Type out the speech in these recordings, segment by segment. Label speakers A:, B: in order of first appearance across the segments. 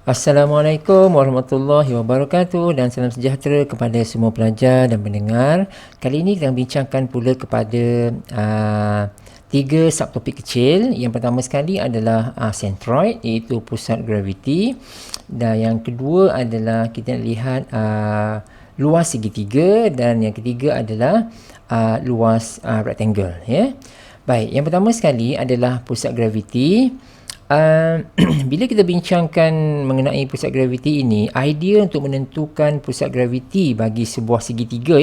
A: Assalamualaikum warahmatullahi wabarakatuh dan salam sejahtera kepada semua pelajar dan pendengar. Kali ini kita bincangkan pula kepada tiga subtopik kecil. Yang pertama sekali adalah centroid, iaitu pusat graviti. Dan yang kedua adalah kita lihat luas segitiga, dan yang ketiga adalah luas rectangle. Ya. Baik, yang pertama sekali adalah pusat graviti. Bila kita bincangkan mengenai pusat graviti ini, idea untuk menentukan pusat graviti bagi sebuah segitiga,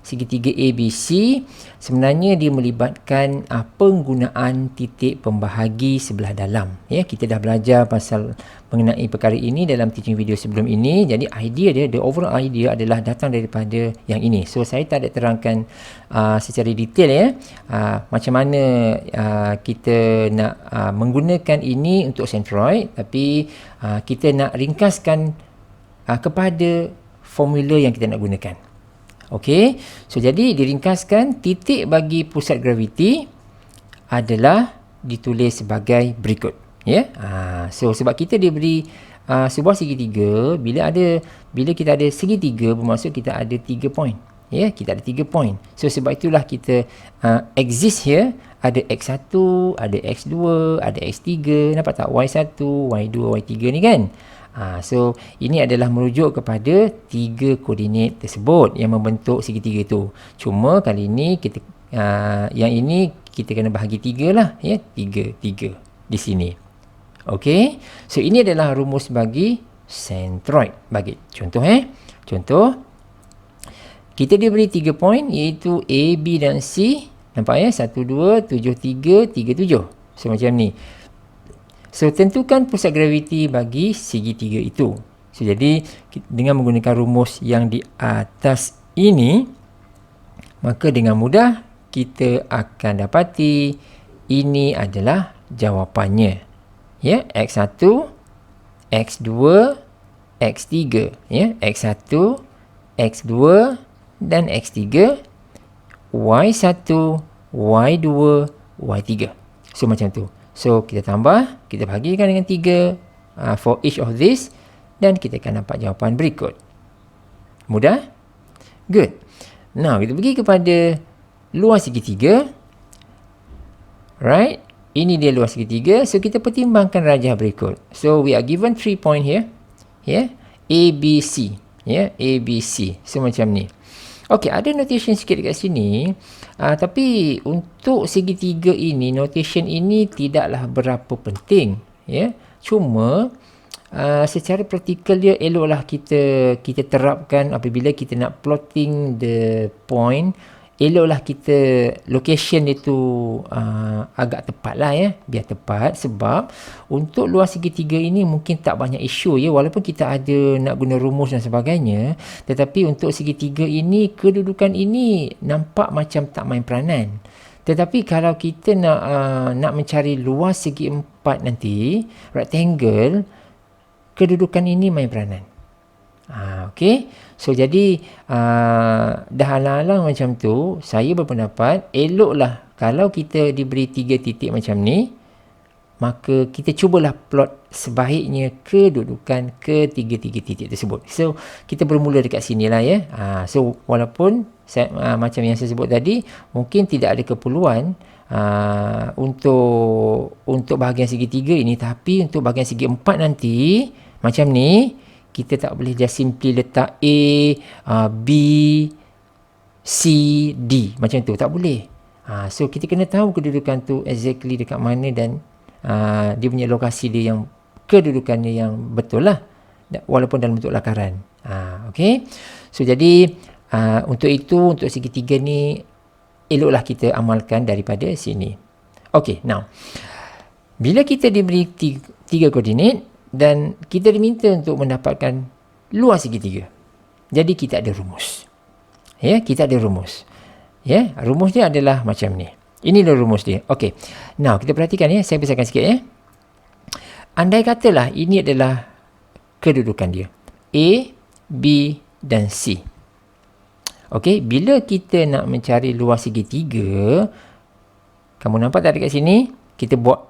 A: segitiga ABC, sebenarnya dia melibatkan penggunaan titik pembahagi sebelah dalam. Kita dah belajar pasal mengenai perkara ini dalam teaching video sebelum ini. Jadi idea dia, the overall idea adalah datang daripada yang ini. So saya tak ada terangkan secara detail macam mana kita nak menggunakan ini untuk centroid, tapi kita nak ringkaskan kepada formula yang kita nak gunakan. Okey, so jadi diringkaskan, titik bagi pusat graviti adalah ditulis sebagai berikut. So sebab kita diberi sebuah segitiga, bila kita ada segitiga bermaksud kita ada 3 point. Kita ada 3 point. So sebab itulah kita exist here, ada X1, ada X2, ada X3, nampak tak? Y1, Y2, Y3 ni kan? So ini adalah merujuk kepada 3 koordinat tersebut yang membentuk segitiga itu. Cuma kali ini kita yang ini kita kena bahagi 3 lah, 3 di sini. Okey. So ini adalah rumus bagi centroid. Bagi contoh contoh, kita diberi 3 point iaitu A, B dan C. Nampak 1, 2, 7, 3, 3, 7. So macam ni. So tentukan pusat graviti bagi segitiga itu. So jadi dengan menggunakan rumus yang di atas ini, maka dengan mudah kita akan dapati ini adalah jawapannya. X1, X2, X3, X1, X2 dan X3, Y1, Y2, Y3. So macam tu. So kita tambah, kita bahagikan dengan 3 for each of this, dan kita akan dapat jawapan berikut. Mudah? Good. Now kita pergi kepada luas segitiga. Right? Ini dia luas segitiga. So kita pertimbangkan rajah berikut. So we are given 3 point here. A, B, C. A, B, C. So macam ni. Okey, ada notation sikit dekat sini. Tapi untuk segitiga ini, notation ini tidaklah berapa penting. Cuma secara praktikal dia eloklah kita terapkan apabila kita nak plotting the point. Eloklah kita location dia tu agak tepat lah, biar tepat. Sebab untuk luas segitiga ini mungkin tak banyak isu, walaupun kita ada nak guna rumus dan sebagainya, tetapi untuk segitiga ini, kedudukan ini nampak macam tak main peranan. Tetapi kalau kita nak mencari luas segi empat nanti, rectangle, kedudukan ini main peranan. Okey. So jadi dah alang-alang macam tu, saya berpendapat eloklah kalau kita diberi 3 titik macam ni, maka kita cubalah plot sebaiknya kedudukan ketiga-tiga titik tersebut. So kita bermula dekat sinilah so walaupun macam yang saya sebut tadi, mungkin tidak ada keperluan untuk bahagian segitiga ini, tapi untuk bahagian segi empat nanti macam ni, kita tak boleh just simply letak A, B, C, D macam tu, tak boleh. So kita kena tahu kedudukan tu exactly dekat mana, dan dia punya lokasi dia yang kedudukannya yang betul lah, walaupun dalam bentuk lakaran. Okay. So jadi untuk itu, untuk segitiga ni eloklah kita amalkan daripada sini. Okay, now bila kita diberi 3 koordinat dan kita diminta untuk mendapatkan luas segitiga, jadi kita ada rumus. Kita ada rumus. Rumus dia adalah macam ni. Inilah rumus dia. Okey. Now kita perhatikan saya besarkan sikit Andai katalah ini adalah kedudukan dia. A, B dan C. Okey, bila kita nak mencari luas segitiga, kamu nampak tak dekat sini? Kita buat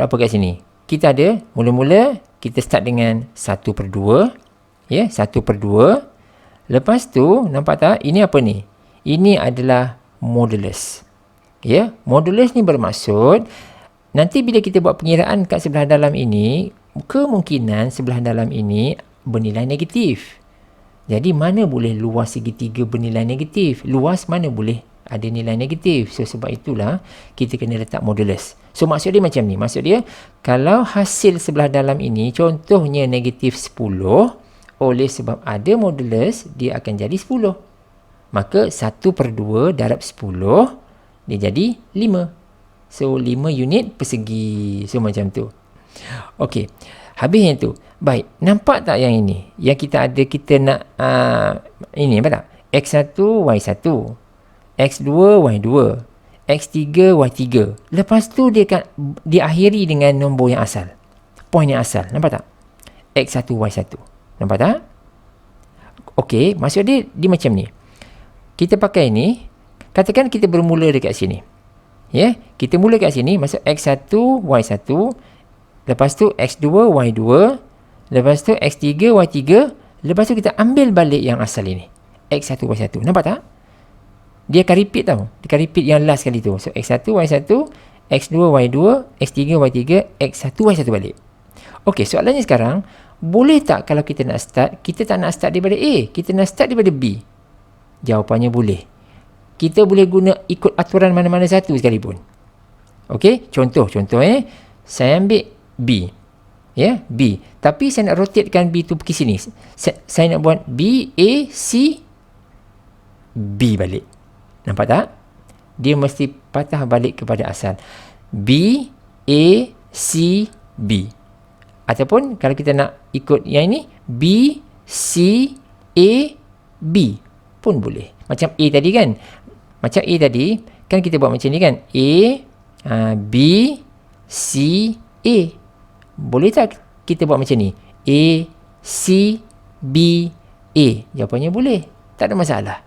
A: apa kat sini? kita ada, mula-mula kita start dengan 1/2. Ya, 1/2. Lepas tu, nampak tak? Ini apa ni? Ini adalah modulus. Ya, modulus ni bermaksud, nanti bila kita buat pengiraan kat sebelah dalam ini, kemungkinan sebelah dalam ini bernilai negatif. Jadi mana boleh luas segitiga bernilai negatif? Luas mana boleh ada nilai negatif? So sebab itulah kita kena letak modulus. So maksud dia macam ni. Maksud dia kalau hasil sebelah dalam ini contohnya negatif 10, oleh sebab ada modulus dia akan jadi 10. Maka 1/2 darab 10 dia jadi 5. So 5 unit persegi. So macam tu. Okey. Habis yang tu. Baik, nampak tak yang ini? Yang kita ada, kita nak ini apa tak? X1, Y1, X2, Y2, X3, Y3. Lepas tu dia akan diakhiri dengan nombor yang asal. Poin yang asal. Nampak tak? X1, Y1. Nampak tak? Okey, maksud dia macam ni. Kita pakai ni, katakan kita bermula dekat sini. Ya, kita mula kat sini, maksud X1, Y1, lepas tu X2, Y2, lepas tu X3, Y3, lepas tu kita ambil balik yang asal ini. X1, Y1. Nampak tak? Dia akan repeat tau. Dia akan repeat yang last kali tu. So, X1, Y1, X2, Y2, X3, Y3, X1, Y1 balik. Okey, soalannya sekarang, boleh tak kalau kita nak start, kita tak nak start daripada A, kita nak start daripada B? Jawapannya boleh. Kita boleh guna ikut aturan mana-mana satu sekalipun. Okey, contoh saya ambil B. Ya, B. Tapi saya nak rotatekan B tu pergi sini. Saya nak buat B, A, C, B balik. Nampak tak? Dia mesti patah balik kepada asal. B, A, C, B. Ataupun kalau kita nak ikut yang ini, B, C, A, B pun boleh. Macam A tadi kan? Macam A tadi, kan kita buat macam ni kan? A, B, C, A. Boleh tak kita buat macam ni? A, C, B, A. Jawapannya boleh. Tak ada masalah.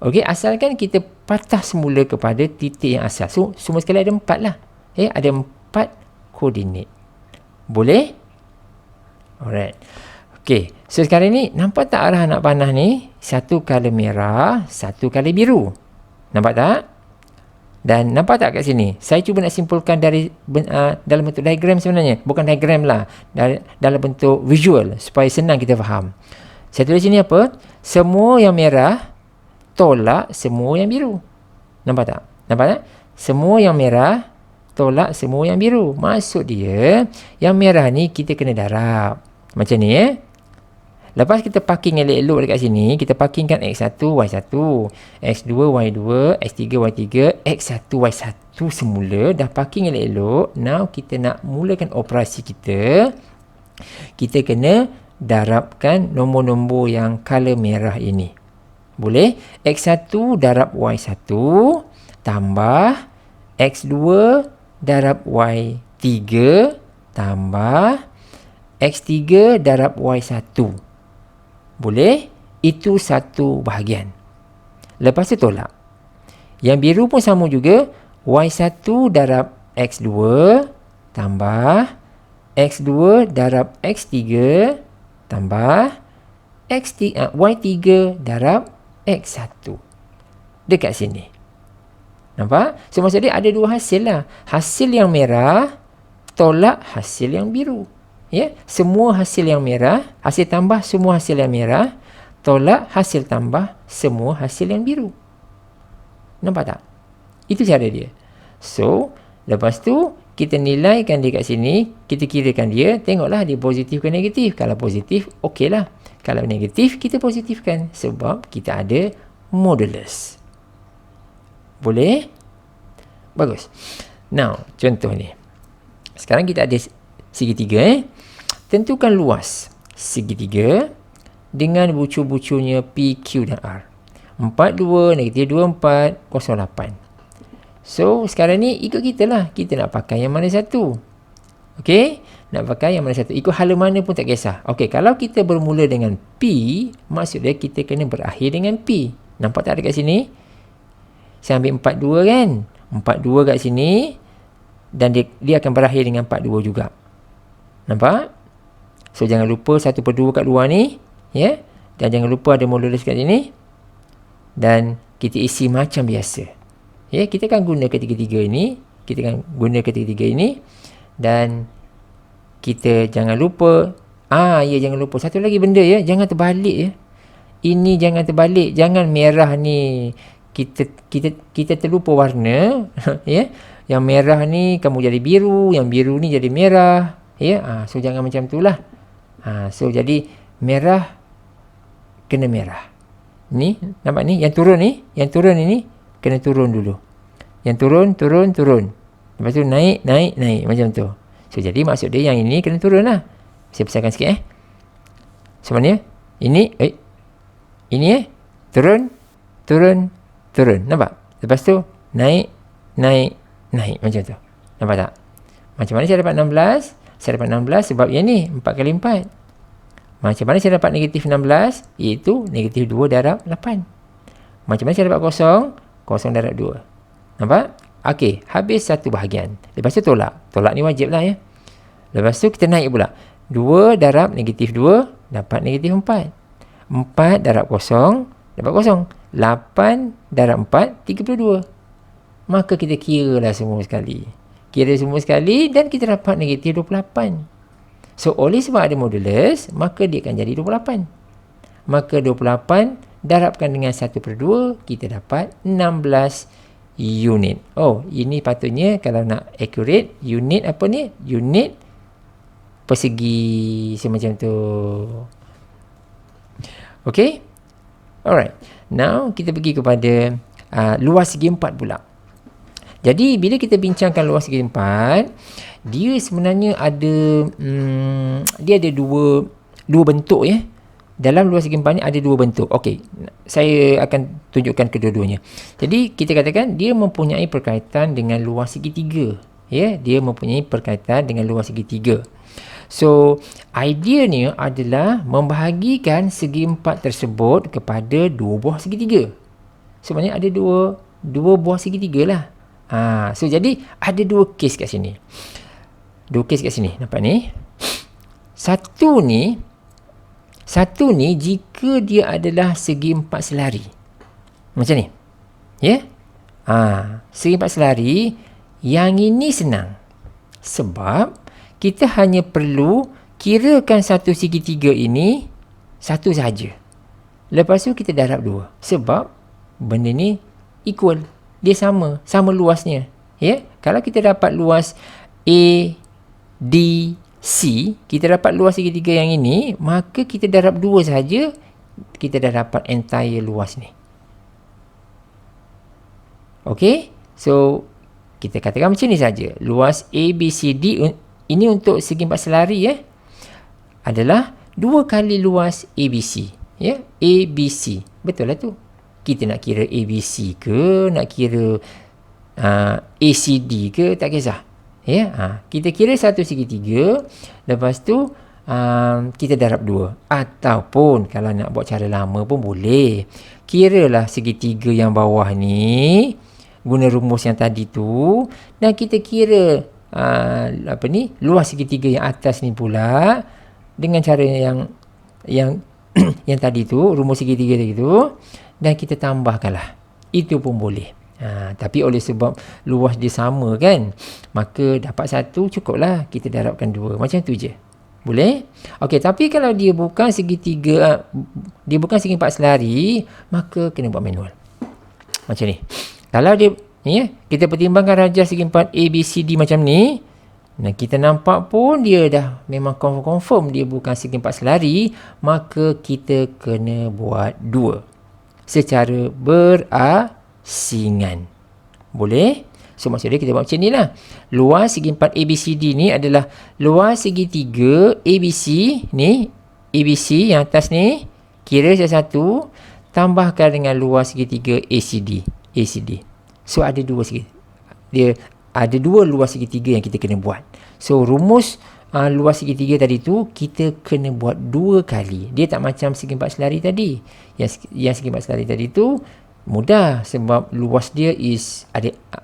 A: Okey, asalkan kita patah semula kepada titik yang asal. So, semua sekali ada 4 lah. Ada 4 koordinat. Boleh? Alright. Okey, so sekarang ni, nampak tak arah anak panah ni? Satu color merah, satu color biru. Nampak tak? Dan nampak tak kat sini? Saya cuba nak simpulkan dari dalam bentuk diagram sebenarnya. Bukan diagram lah. Dalam bentuk visual. Supaya senang kita faham. Saya tulis sini apa? Semua yang merah tolak semua yang biru. Nampak tak? Nampak tak? Semua yang merah tolak semua yang biru. Maksud dia, yang merah ni kita kena darab. Macam ni Lepas kita parking elok-elok dekat sini, kita parkingkan X1, Y1, X2, Y2, X3, Y3, X1, Y1 semula. Dah parking elok-elok. Now kita nak mulakan operasi kita. Kita kena darabkan nombor-nombor yang color merah ini. Boleh? X1 darab Y1 tambah X2 darab Y3 tambah X3 darab Y1. Boleh? Itu satu bahagian. Lepas tu tolak. Yang biru pun sama juga. Y1 darab X2 tambah X2 darab X3 tambah Y3 darab X1. Dekat sini. Nampak? So maksud dia ada dua hasil lah. Hasil yang merah tolak hasil yang biru. Ya, semua hasil yang merah, hasil tambah semua hasil yang merah, tolak hasil tambah semua hasil yang biru. Nampak tak? Itu cara dia. So, lepas tu kita nilaikan dia kat sini, kita kirakan dia, tengoklah dia positif ke negatif. Kalau positif, okey lah. Kalau negatif, kita positifkan sebab kita ada modulus. Boleh? Bagus. Now, contoh ni. Sekarang kita ada segitiga. Tentukan luas segitiga dengan bucu-bucunya P, Q dan R. 42, negatif 24, 08. So, sekarang ni ikut kita lah. Kita nak pakai yang mana satu. Okey? Nak pakai yang mana satu. Ikut hala mana pun tak kisah. Okey, kalau kita bermula dengan P, maksudnya kita kena berakhir dengan P. Nampak tak dekat sini? Saya ambil 42 kan? 42 kat sini. Dan dia akan berakhir dengan 42 juga. Nampak? So jangan lupa 1/2 kat luar ni, ya. Dan jangan lupa ada modulus kat sini. Dan kita isi macam biasa. Ya, kita akan guna ketiga-tiga ini. Dan kita jangan lupa, jangan lupa satu lagi benda, ya. Jangan terbalik, ya. Ini jangan terbalik. Jangan merah ni kita terlupa warna, ya. Yang merah ni kamu jadi biru, yang biru ni jadi merah, ya. So jangan macam itulah. So jadi merah kena merah. Ni nampak ni yang turun ini kena turun dulu. Yang turun. Lepas tu naik macam tu. So jadi maksud dia yang ini kena turun lah. Saya besarkan sikit So mana? Ini turun. Nampak? Lepas tu naik macam tu. Nampak tak? Macam mana saya dapat 16? Saya dapat 16 sebab yang ni 4 kali 4. Macam mana saya dapat negatif 16? Iaitu negatif 2 darab 8. Macam mana saya dapat kosong? Kosong darab 2. Nampak? Okey, habis satu bahagian. Lepas tu tolak. Tolak ni wajib lah, ya. Lepas tu kita naik pula. 2 darab negatif 2 dapat negatif 4. 4 darab kosong dapat kosong. 8 darab 4, 32. Maka kita kira lah semua sekali. Dan kita dapat negatif 28. So, oleh sebab ada modulus, maka dia akan jadi 28. Maka 28 darabkan dengan 1/2, kita dapat 16 unit. Oh, ini patutnya kalau nak accurate, unit apa ni? Unit persegi semacam tu. Okay? Alright. Now, kita pergi kepada luas segi 4 pula. Jadi, bila kita bincangkan luas segi 4, dia sebenarnya ada dua bentuk, ya. Dalam luas segi 4 ni ada dua bentuk. Okey, saya akan tunjukkan kedua-duanya. Jadi, kita katakan dia mempunyai perkaitan dengan luas segi 3. Ya, dia mempunyai perkaitan dengan luas segi 3. So, ideanya adalah membahagikan segi 4 tersebut kepada dua buah segi 3. Sebenarnya ada dua buah segi 3 lah. So jadi ada dua kes kat sini. Nampak ni? Satu ni jika dia adalah segi 4 selari. Macam ni. Ya? Segi 4 selari, yang ini senang. Sebab kita hanya perlu kirakan satu segi 3 ini satu saja. Lepas tu kita darab 2. Sebab benda ni equal. Dia sama luasnya. Ya, kalau kita dapat luas A, D, C, kita dapat luas segitiga yang ini, maka kita darab 2 saja, kita dah dapat entire luas ni. Okey, so kita katakan macam ni saja. Luas A, B, C, D ini untuk segi 4 selari, ya, adalah 2 kali luas ABC. Ya, ABC. Betul lah tu. Kita nak kira ABC ke, nak kira ACD ke, tak kisah. Ya, kita kira satu segitiga, lepas tu kita darab 2. Ataupun kalau nak buat cara lama pun boleh. Kiralah segitiga yang bawah ni, guna rumus yang tadi tu, dan kita kira luas segitiga yang atas ni pula dengan cara yang yang tadi tu, rumus segitiga tadi tu, dan kita tambahkanlah. Itu pun boleh. Tapi oleh sebab luas dia sama kan, maka dapat satu cukuplah, kita darabkan 2. Macam tu je. Boleh? Okey, tapi kalau dia bukan segitiga, dia bukan segi 4 selari, maka kena buat manual. Macam ni. Kalau dia kita pertimbangkan rajah segi 4 A, B, C, D macam ni, nah, kita nampak pun dia dah memang confirm dia bukan segi 4 selari, maka kita kena buat 2 secara berasingan. Boleh? So maksudnya kita buat macam ni lah. Luas segi 4 ABCD ni adalah luas segi 3 ABC ni, ABC yang atas ni, kira satu, tambahkan dengan luas segi 3 ACD. So ada 2 segi. Dia ada 2 luas segi 3 yang kita kena buat. So rumus luas segi 3 tadi tu kita kena buat 2 kali. Dia tak macam segi 4 selari tadi. Yang segi 4 selari tadi tu mudah sebab luas dia is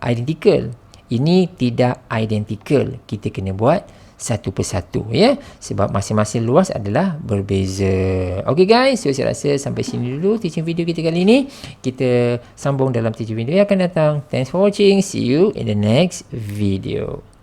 A: identical. Ini tidak identical. Kita kena buat satu persatu ya, sebab masing-masing luas adalah berbeza. Okey guys, so saya rasa sampai sini dulu teaching video kita kali ini. Kita sambung dalam teaching video yang akan datang. Thanks for watching. See you in the next video.